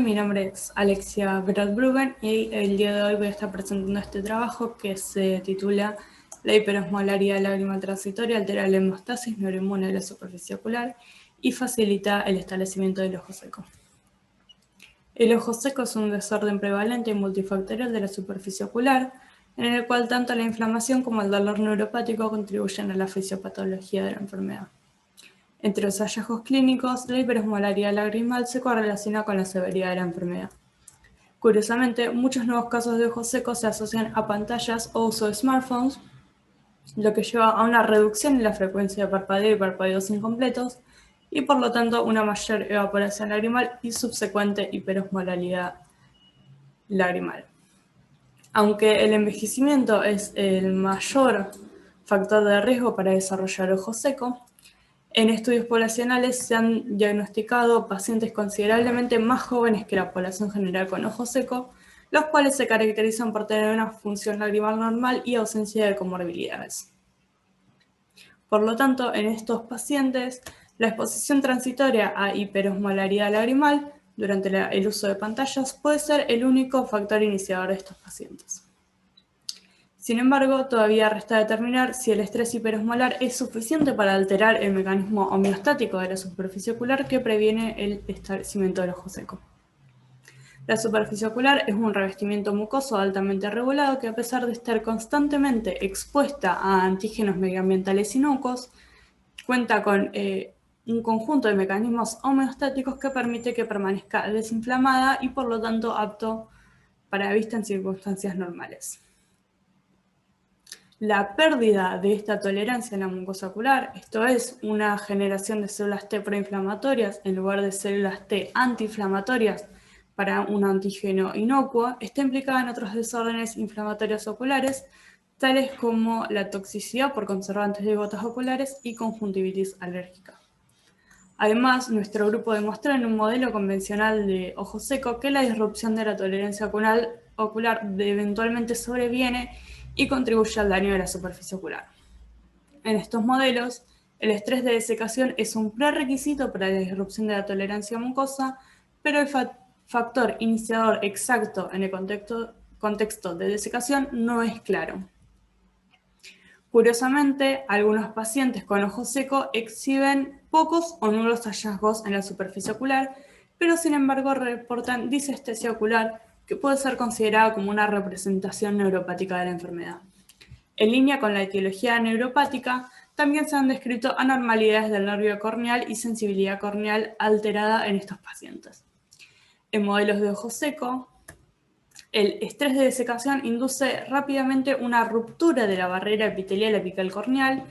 mi nombre es Alexia Bradbruggen y el día de hoy voy a estar presentando este trabajo que se titula La hiperosmolaridad lagrimal transitoria altera la hemostasis neuroinmune de la superficie ocular y facilita el establecimiento del ojo seco. El ojo seco es un desorden prevalente y multifactorial de la superficie ocular, en el cual tanto la inflamación como el dolor neuropático contribuyen a la fisiopatología de la enfermedad. Entre los hallazgos clínicos, la hiperosmolaridad lagrimal se correlaciona con la severidad de la enfermedad. Curiosamente, muchos nuevos casos de ojo seco se asocian a pantallas o uso de smartphones, lo que lleva a una reducción en la frecuencia de parpadeo y parpadeos incompletos, y por lo tanto una mayor evaporación lagrimal y subsecuente hiperosmolaridad lagrimal. Aunque el envejecimiento es el mayor factor de riesgo para desarrollar ojo seco, en estudios poblacionales se han diagnosticado pacientes considerablemente más jóvenes que la población general con ojo seco, los cuales se caracterizan por tener una función lagrimal normal y ausencia de comorbilidades. Por lo tanto, en estos pacientes, la exposición transitoria a hiperosmolaridad lagrimal durante el uso de pantallas puede ser el único factor iniciador de estos pacientes. Sin embargo, todavía resta determinar si el estrés hiperosmolar es suficiente para alterar el mecanismo homeostático de la superficie ocular que previene el establecimiento del ojo seco. La superficie ocular es un revestimiento mucoso altamente regulado que, a pesar de estar constantemente expuesta a antígenos medioambientales inocuos, cuenta con un conjunto de mecanismos homeostáticos que permite que permanezca desinflamada y por lo tanto apto para vista en circunstancias normales. La pérdida de esta tolerancia en la mucosa ocular, esto es, una generación de células T proinflamatorias en lugar de células T antiinflamatorias para un antígeno inocuo, está implicada en otros desórdenes inflamatorios oculares, tales como la toxicidad por conservantes de gotas oculares y conjuntivitis alérgica. Además, nuestro grupo demostró en un modelo convencional de ojo seco que la disrupción de la tolerancia ocular eventualmente sobreviene y contribuye al daño de la superficie ocular. En estos modelos, el estrés de desecación es un prerequisito para la disrupción de la tolerancia mucosa, pero el factor iniciador exacto en el contexto de desecación no es claro. Curiosamente, algunos pacientes con ojo seco exhiben pocos o nulos hallazgos en la superficie ocular, pero sin embargo reportan disestesia ocular, que puede ser considerada como una representación neuropática de la enfermedad. En línea con la etiología neuropática, también se han descrito anormalidades del nervio corneal y sensibilidad corneal alterada en estos pacientes. En modelos de ojo seco, el estrés de desecación induce rápidamente una ruptura de la barrera epitelial apical corneal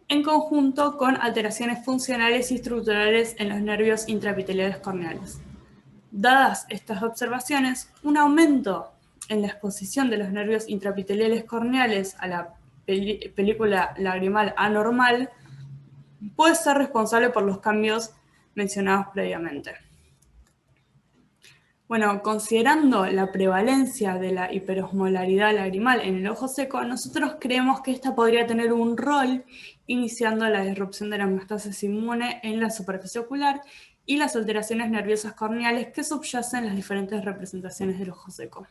en conjunto con alteraciones funcionales y estructurales en los nervios intraepiteliales corneales. Dadas estas observaciones, un aumento en la exposición de los nervios intraepiteliales corneales a la película lagrimal anormal puede ser responsable por los cambios mencionados previamente. Bueno, considerando la prevalencia de la hiperosmolaridad lagrimal en el ojo seco, nosotros creemos que esta podría tener un rol iniciando la disrupción de la homeostasis inmune en la superficie ocular y las alteraciones nerviosas corneales que subyacen las diferentes representaciones del ojo seco.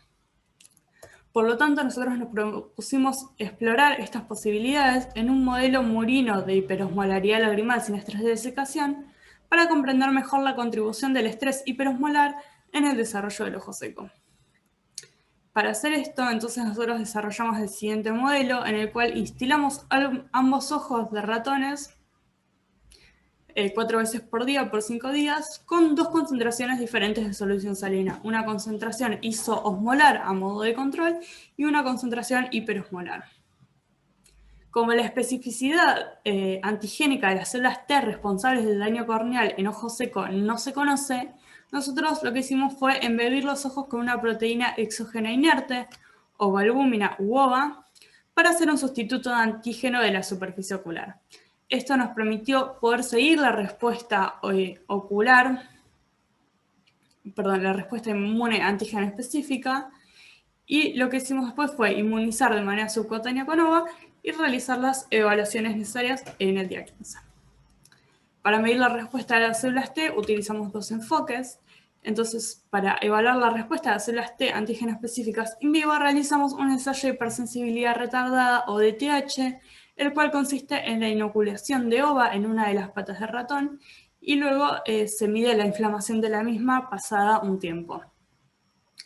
Por lo tanto, nosotros nos propusimos explorar estas posibilidades en un modelo murino de hiperosmolaridad lagrimal sin estrés de desecación para comprender mejor la contribución del estrés hiperosmolar en el desarrollo del ojo seco. Para hacer esto, entonces nosotros desarrollamos el siguiente modelo en el cual instilamos ambos ojos de ratones 4 veces por día por 5 días con 2 concentraciones diferentes de solución salina, una concentración isoosmolar a modo de control y una concentración hiperosmolar. Como la especificidad antigénica de las células T responsables del daño corneal en ojo seco no se conoce, nosotros lo que hicimos fue embebir los ojos con una proteína exógena inerte, o albúmina u OVA, para hacer un sustituto de antígeno de la superficie ocular. Esto nos permitió poder seguir la respuesta la respuesta inmune antígena específica, y lo que hicimos después fue inmunizar de manera subcutánea con OVA y realizar las evaluaciones necesarias en el día 15. Para medir la respuesta de las células T utilizamos 2 enfoques. Entonces, para evaluar la respuesta de células T antígeno específicas in vivo, realizamos un ensayo de hipersensibilidad retardada o DTH, el cual consiste en la inoculación de ova en una de las patas de ratón y luego se mide la inflamación de la misma pasada un tiempo.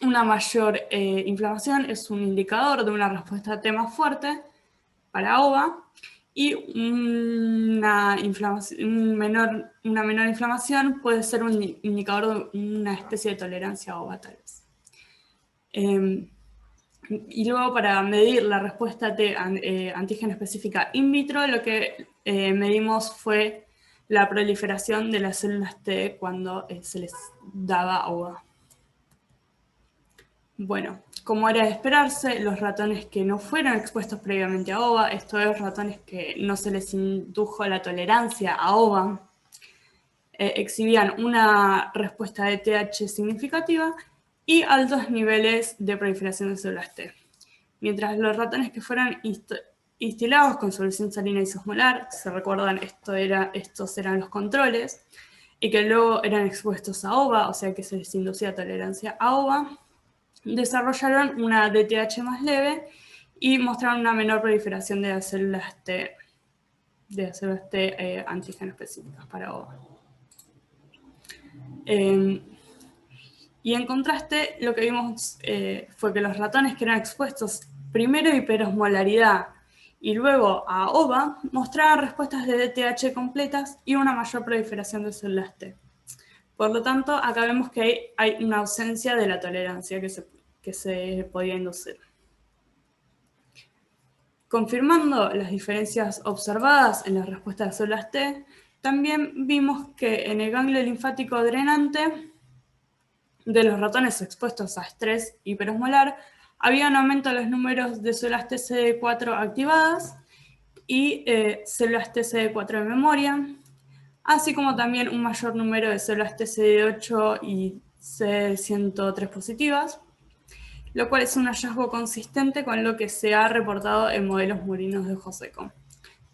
Una mayor inflamación es un indicador de una respuesta T más fuerte para ova, y una menor inflamación puede ser un indicador de una especie de tolerancia a ova, tal vez. Y luego, para medir la respuesta T antígeno específica in vitro, lo que medimos fue la proliferación de las células T cuando se les daba ova. Bueno, como era de esperarse, los ratones que no fueron expuestos previamente a ova, esto es, ratones que no se les indujo la tolerancia a ova, exhibían una respuesta de TH significativa y altos niveles de proliferación de células T. Mientras los ratones que fueron instilados con solución salina isosmolar, se recuerdan, estos eran los controles, y que luego eran expuestos a ova, o sea que se les inducía tolerancia a ova, desarrollaron una DTH más leve y mostraron una menor proliferación de las células T, antígeno específicas para ova. Y en contraste, lo que vimos fue que los ratones que eran expuestos primero a hiperosmolaridad y luego a ova mostraban respuestas de DTH completas y una mayor proliferación de células T. Por lo tanto, acá vemos que hay una ausencia de la tolerancia que se podía inducir. Confirmando las diferencias observadas en la respuesta de células T, también vimos que en el ganglio linfático drenante de los ratones expuestos a estrés hiperosmolar había un aumento de los números de células TCD4 activadas y células TCD4 de memoria, así como también un mayor número de células TCD8 y CD103 positivas, lo cual es un hallazgo consistente con lo que se ha reportado en modelos murinos de ojo seco.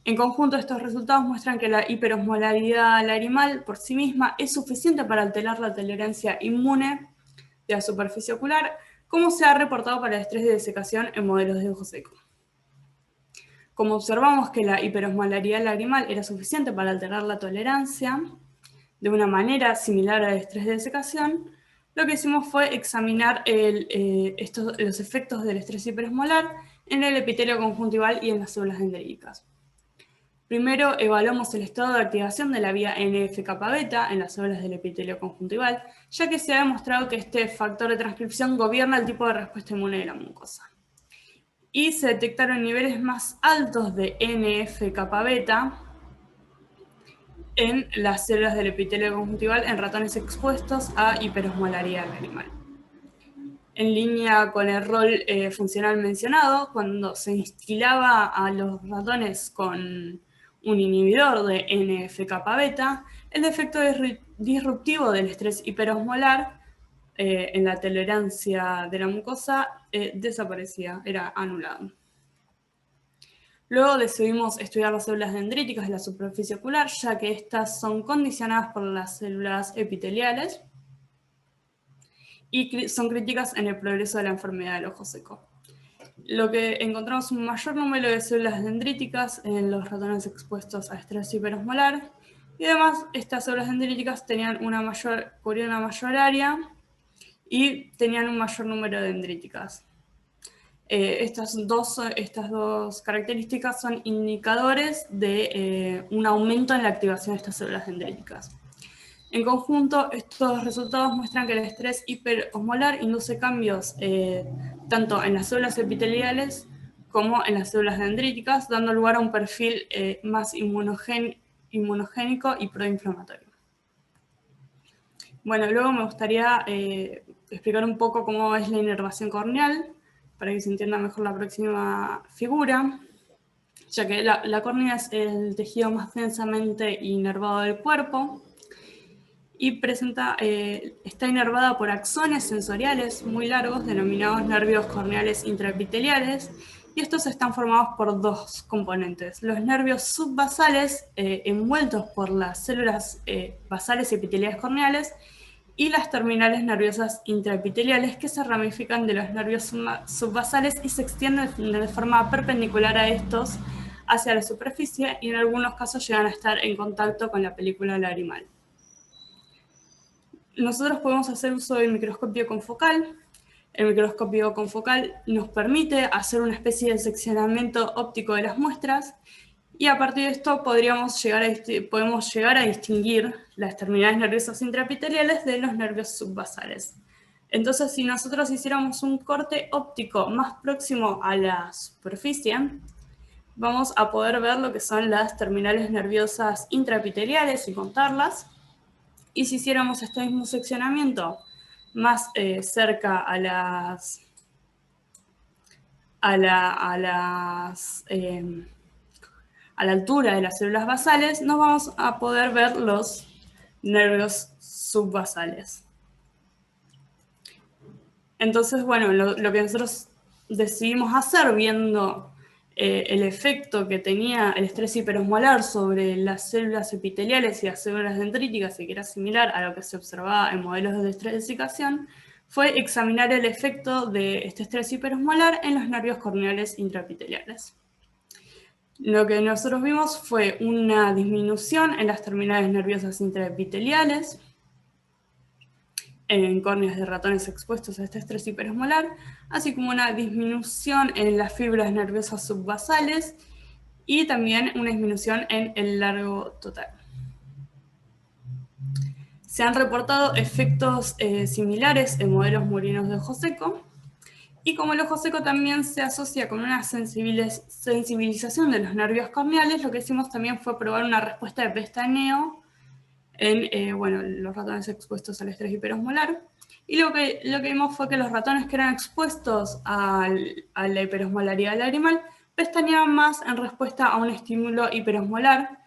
En conjunto, estos resultados muestran que la hiperosmolaridad larimal por sí misma es suficiente para alterar la tolerancia inmune de la superficie ocular, como se ha reportado para el estrés de desecación en modelos de ojo seco. Como observamos que la hiperosmolaridad lagrimal era suficiente para alterar la tolerancia de una manera similar al estrés de desecación, lo que hicimos fue examinar los efectos del estrés hiperosmolar en el epitelio conjuntival y en las células dendríticas. Primero evaluamos el estado de activación de la vía NF-kappa-beta en las células del epitelio conjuntival, ya que se ha demostrado que este factor de transcripción gobierna el tipo de respuesta inmune de la mucosa. Y se detectaron niveles más altos de NF-kappa-beta en las células del epitelio conjuntival en ratones expuestos a hiperosmolaridad lagrimal. En línea con el rol funcional mencionado, cuando se instilaba a los ratones con un inhibidor de NF-kappa-beta, el efecto disruptivo del estrés hiperosmolar en la tolerancia de la mucosa desaparecía, era anulado. Luego decidimos estudiar las células dendríticas de la superficie ocular, ya que estas son condicionadas por las células epiteliales y son críticas en el progreso de la enfermedad del ojo seco. Lo que encontramos un mayor número de células dendríticas en los ratones expuestos a estrés hiperosmolar, y además estas células dendríticas cubrían una mayor área y tenían un mayor número de dendríticas. Estas dos características son indicadores de un aumento en la activación de estas células dendríticas. En conjunto, estos resultados muestran que el estrés hiperosmolar induce cambios tanto en las células epiteliales como en las células dendríticas, dando lugar a un perfil más inmunogénico y proinflamatorio. Bueno, luego me gustaría explicar un poco cómo es la inervación corneal, para que se entienda mejor la próxima figura, ya que la córnea es el tejido más densamente inervado del cuerpo y está inervada por axones sensoriales muy largos, denominados nervios corneales intraepiteliales, y estos están formados por dos componentes: los nervios subbasales, envueltos por las células basales epiteliales corneales, y las terminales nerviosas intraepiteliales, que se ramifican de los nervios subbasales y se extienden de forma perpendicular a estos hacia la superficie, y en algunos casos llegan a estar en contacto con la película lagrimal. Nosotros podemos hacer uso del microscopio confocal. El microscopio confocal nos permite hacer una especie de seccionamiento óptico de las muestras, y a partir de esto podemos llegar a distinguir las terminales nerviosas intraepiteliales de los nervios subbasales. Entonces, si nosotros hiciéramos un corte óptico más próximo a la superficie, vamos a poder ver lo que son las terminales nerviosas intraepiteliales y contarlas. Y si hiciéramos este mismo seccionamiento más cerca a la altura de las células basales, no vamos a poder ver los nervios subbasales. Entonces, bueno, lo que nosotros decidimos hacer, viendo el efecto que tenía el estrés hiperosmolar sobre las células epiteliales y las células dendríticas, y que era similar a lo que se observaba en modelos de estresificación, fue examinar el efecto de este estrés hiperosmolar en los nervios corneales intraepiteliales. Lo que nosotros vimos fue una disminución en las terminales nerviosas intraepiteliales en córneas de ratones expuestos a este estrés hiperosmolar, así como una disminución en las fibras nerviosas subbasales y también una disminución en el largo total. Se han reportado efectos similares en modelos murinos de ojo seco, y como el ojo seco también se asocia con una sensibilización de los nervios corneales, lo que hicimos también fue probar una respuesta de pestaneo en los ratones expuestos al estrés hiperosmolar. Y lo que vimos fue que los ratones que eran expuestos a la hiperosmolaridad lagrimal pestañeaban más en respuesta a un estímulo hiperosmolar,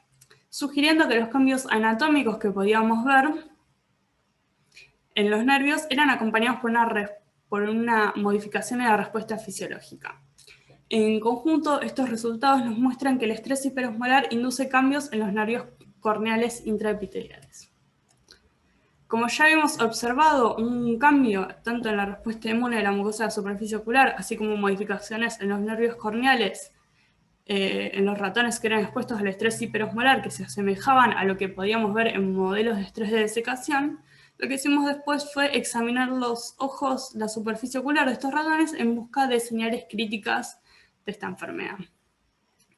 sugiriendo que los cambios anatómicos que podíamos ver en los nervios eran acompañados por una modificación en la respuesta fisiológica. En conjunto, estos resultados nos muestran que el estrés hiperosmolar induce cambios en los nervios corneales intraepiteliales. Como ya hemos observado un cambio tanto en la respuesta inmune de la mucosa de la superficie ocular, así como modificaciones en los nervios corneales en los ratones que eran expuestos al estrés hiperosmolar, que se asemejaban a lo que podíamos ver en modelos de estrés de desecación, lo que hicimos después fue examinar los ojos, la superficie ocular de estos ratones en busca de señales críticas de esta enfermedad.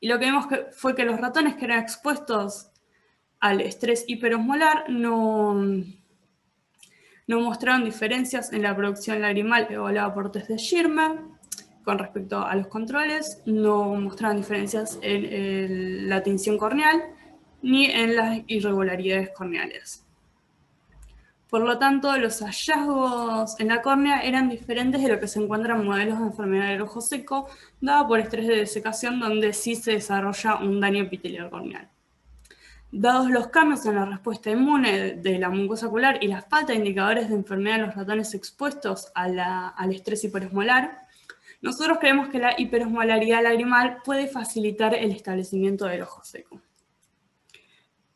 Y lo que vimos fue que los ratones que eran expuestos al estrés hiperosmolar no mostraron diferencias en la producción lagrimal evaluada por test de Schirmer con respecto a los controles, no mostraron diferencias en la tinción corneal ni en las irregularidades corneales. Por lo tanto, los hallazgos en la córnea eran diferentes de lo que se encuentra en modelos de enfermedad del ojo seco, dada por estrés de desecación, donde sí se desarrolla un daño epitelial corneal. Dados los cambios en la respuesta inmune de la mucosa ocular y la falta de indicadores de enfermedad en los ratones expuestos al estrés hiperosmolar, nosotros creemos que la hiperosmolaridad lagrimal puede facilitar el establecimiento del ojo seco.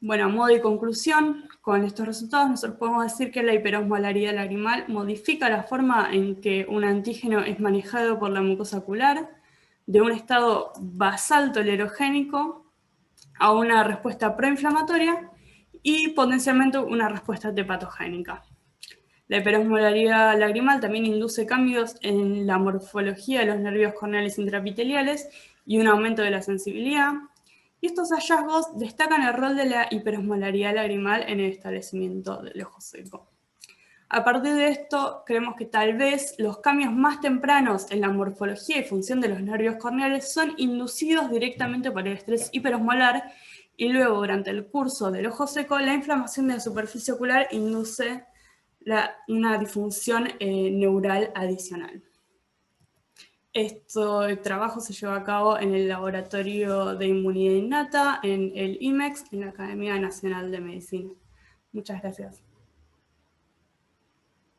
Bueno, a modo de conclusión, con estos resultados nosotros podemos decir que la hiperosmolaridad lagrimal modifica la forma en que un antígeno es manejado por la mucosa ocular, de un estado basal tolerogénico a una respuesta proinflamatoria y potencialmente una respuesta hepatogénica. La hiperosmolaridad lagrimal también induce cambios en la morfología de los nervios corneales intraepiteliales y un aumento de la sensibilidad. Y estos hallazgos destacan el rol de la hiperosmolaridad lagrimal en el establecimiento del ojo seco. A partir de esto, creemos que tal vez los cambios más tempranos en la morfología y función de los nervios corneales son inducidos directamente por el estrés hiperosmolar, y luego durante el curso del ojo seco la inflamación de la superficie ocular induce una disfunción neural adicional. Este trabajo se llevó a cabo en el Laboratorio de Inmunidad Innata, en el IMEX, en la Academia Nacional de Medicina. Muchas gracias.